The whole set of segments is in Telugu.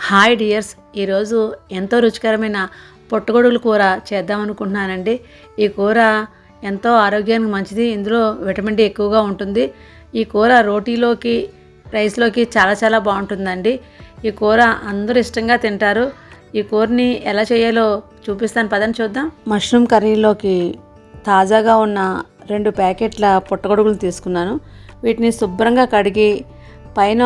హాయ్ డియర్స్, ఈరోజు ఎంతో రుచికరమైన పొట్టగొడుగుల కూర చేద్దాం అనుకుంటున్నానండి. ఈ కూర ఎంతో ఆరోగ్యానికి మంచిది. ఇందులో విటమిన్ డి ఎక్కువగా ఉంటుంది. ఈ కూర రోటీలోకి, రైస్లోకి చాలా చాలా బాగుంటుందండి. ఈ కూర అందరూ ఇష్టంగా తింటారు. ఈ కూరని ఎలా చేయాలో చూపిస్తాను, పదండి చూద్దాం. మష్రూమ్ కర్రీలోకి తాజాగా ఉన్న 2 ప్యాకెట్ల పొట్టగొడుగులు తీసుకున్నాను. వీటిని శుభ్రంగా కడిగి పైన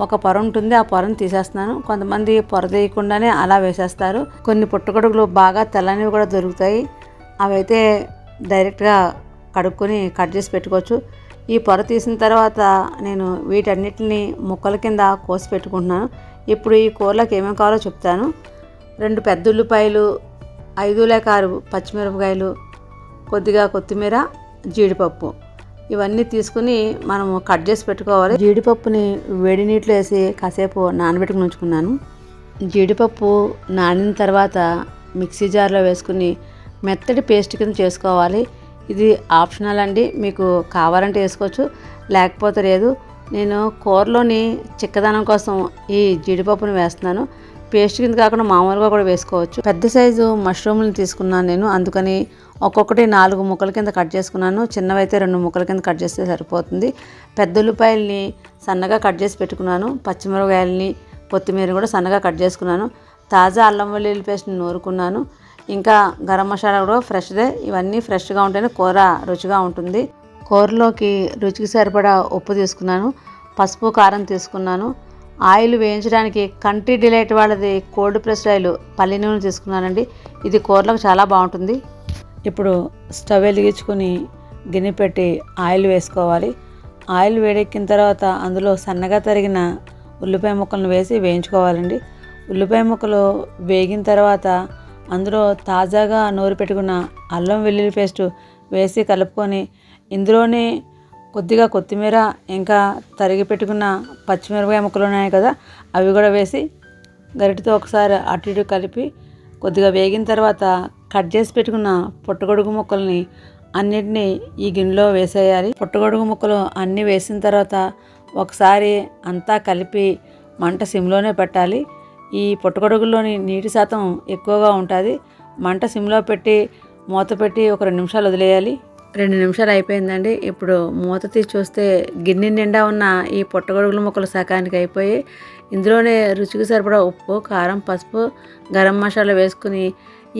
ఒక పొర ఉంటుంది, ఆ పొరను తీసేస్తున్నాను. కొంతమంది పొర తీయకుండానే అలా వేసేస్తారు. కొన్ని పుట్టగొడుగులు బాగా తెల్లనివి కూడా దొరుకుతాయి. అవైతే డైరెక్ట్గా కడుక్కొని కట్ చేసి పెట్టుకోవచ్చు. ఈ పొర తీసిన తర్వాత నేను వీటన్నిటిని ముక్కల కింద కోసి పెట్టుకుంటున్నాను. ఇప్పుడు ఈ కూరలోకి ఏమేమి కావాలో చెప్తాను. 2 పెద్ద ఉల్లిపాయలు, 5 లేక 6 పచ్చిమిరపకాయలు, కొద్దిగా కొత్తిమీర, జీడిపప్పు, ఇవన్నీ తీసుకుని మనము కట్ చేసి పెట్టుకోవాలి. జీడిపప్పుని వేడి నీటిలో వేసి కాసేపు నానబెట్టుకుని ఉంచుకున్నాను. జీడిపప్పు నానిన తర్వాత మిక్సీ జార్లో వేసుకుని మెత్తటి పేస్ట్ కింద చేసుకోవాలి. ఇది ఆప్షనల్ అండి, మీకు కావాలంటే వేసుకోవచ్చు, లేకపోతే లేదు. నేను కూరలోని చిక్కదనం కోసం ఈ జీడిపప్పుని వేస్తున్నాను. పేస్ట్ కింద కాకుండా మామూలుగా కూడా వేసుకోవచ్చు. పెద్ద సైజు మష్రూమ్ని తీసుకున్నాను నేను, అందుకని ఒక్కొక్కటి 4 ముక్కల కింద కట్ చేసుకున్నాను. చిన్నవైతే 2 ముక్కల కింద కట్ చేస్తే సరిపోతుంది. పెద్ద ఉల్లిపాయల్ని సన్నగా కట్ చేసి పెట్టుకున్నాను. పచ్చిమిరపకాయలని, కొత్తిమీర కూడా సన్నగా కట్ చేసుకున్నాను. తాజా అల్లం వెల్లుల్లి పేస్ట్ని నూరుకున్నాను. ఇంకా గరం మసాలా కూడా ఫ్రెష్దే. ఇవన్నీ ఫ్రెష్గా ఉంటేనే కూర రుచిగా ఉంటుంది. కూరలోకి రుచికి సరిపడా ఉప్పు తీసుకున్నాను. పసుపు, కారం తీసుకున్నాను. ఆయిల్ వేయించడానికి కంట్రీ డిలైట్ వాళ్ళది కోల్డ్ ప్రెస్ ఆయిల్ పల్లి నూనె తీసుకున్నానండి. ఇది కూరలకు చాలా బాగుంటుంది. ఇప్పుడు స్టవ్ వెలిగించుకొని గిన్నె పెట్టి ఆయిల్ వేసుకోవాలి. ఆయిల్ వేడెక్కిన తర్వాత అందులో సన్నగా తరిగిన ఉల్లిపాయ ముక్కలను వేసి వేయించుకోవాలండి. ఉల్లిపాయ ముక్కలు వేగిన తర్వాత అందులో తాజాగా నూరి పెట్టుకున్న అల్లం వెల్లుల్లి పేస్ట్ వేసి కలుపుకొని ఇందులోనే కొద్దిగా కొత్తిమీర, ఇంకా తరిగి పెట్టుకున్న పచ్చిమిరపకాయ ముక్కలు ఉన్నాయి కదా, అవి కూడా వేసి గరిటెతో ఒకసారి అటు ఇటు కలిపి కొద్దిగా వేగిన తర్వాత కట్ చేసి పెట్టుకున్న పుట్టగొడుగు ముక్కల్ని అన్నిటినీ ఈ గిన్నెలో వేసేయాలి. పుట్టగొడుగు ముక్కలు అన్నీ వేసిన తర్వాత ఒకసారి అంతా కలిపి మంట సిమ్లోనే పెట్టాలి. ఈ పుట్టగొడుగుల్లోని నీటి శాతం ఎక్కువగా ఉంటుంది. మంట సిమ్లో పెట్టి మూత పెట్టి ఒక 2 నిమిషాలు వదిలేయాలి. 2 నిమిషాలు అయిపోయిందండి. ఇప్పుడు మూత తీసి చూస్తే గిన్నె నిండా ఉన్న ఈ పుట్టగొడుగుల ముక్కలు సకానికి అయిపోయి ఇందులోనే రుచికి సరిపడా ఉప్పు, కారం, పసుపు, గరం మసాలా వేసుకుని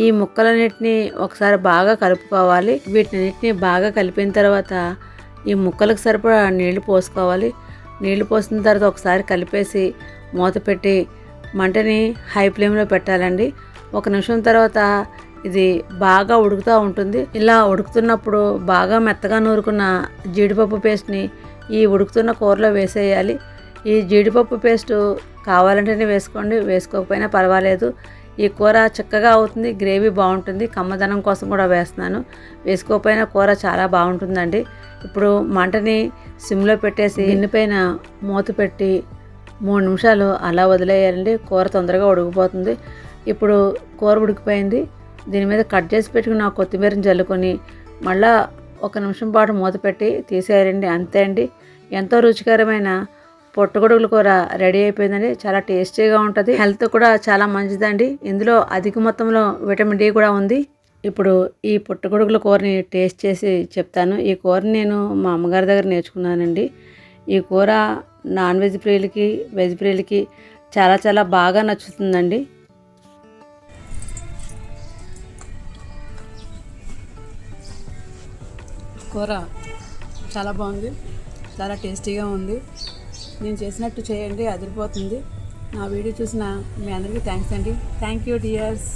ఈ ముక్కలన్నిటిని ఒకసారి బాగా కలుపుకోవాలి. వీటినన్నిటిని బాగా కలిపిన తర్వాత ఈ ముక్కలకు సరిపడా నీళ్లు పోసుకోవాలి. నీళ్లు పోసిన తర్వాత ఒకసారి కలిపేసి మూత పెట్టి మంటని హై ఫ్లేమ్లో పెట్టాలండి. 1 నిమిషం తర్వాత ఇది బాగా ఉడుకుతూ ఉంటుంది. ఇలా ఉడుకుతున్నప్పుడు బాగా మెత్తగా నూరుకున్న జీడిపప్పు పేస్ట్ని ఈ ఉడుకుతున్న కూరలో వేసేయాలి. ఈ జీడిపప్పు పేస్టు కావాలంటేనే వేసుకోండి, వేసుకోకపోయినా పర్వాలేదు. ఈ కూర చక్కగా అవుతుంది, గ్రేవీ బాగుంటుంది. కమ్మదనం కోసం కూడా వేస్తున్నాను. వేసుకోకపోయినా కూర చాలా బాగుంటుందండి. ఇప్పుడు మంటని సిమ్లో పెట్టేసి గిన్నెపైన మూత పెట్టి 3 నిమిషాలు అలా వదిలేయాలండి. కూర తొందరగా ఉడికిపోతుంది. ఇప్పుడు కూర ఉడికిపోయింది. దీని మీద కట్ చేసి పెట్టుకున్న కొత్తిమీరని జల్లుకొని మళ్ళీ 1 నిమిషం పాటు మూత పెట్టి తీసేయాలండి. అంతే అండి, ఎంతో రుచికరమైన పొట్టగొడుగుల కూర రెడీ అయిపోయిందండి. చాలా టేస్టీగా ఉంటుంది, హెల్త్ కూడా చాలా మంచిదండి. ఇందులో అధిక మొత్తంలో విటమిన్ డి కూడా ఉంది. ఇప్పుడు ఈ పొట్టగొడుగుల కూరని టేస్ట్ చేసి చెప్తాను. ఈ కూరని నేను మా అమ్మగారి దగ్గర నేర్చుకున్నానండి. ఈ కూర నాన్ వెజ్ ప్రియులకి, వెజ్ ప్రియులకి చాలా చాలా బాగా నచ్చుతుందండి. కూర చాలా బాగుంది, చాలా టేస్టీగా ఉంది. నేను చేసినట్టు చేయండి, అదిరిపోతుంది. నా వీడియో చూసిన మీ అందరికీ థ్యాంక్స్ అండి. Thank you dears.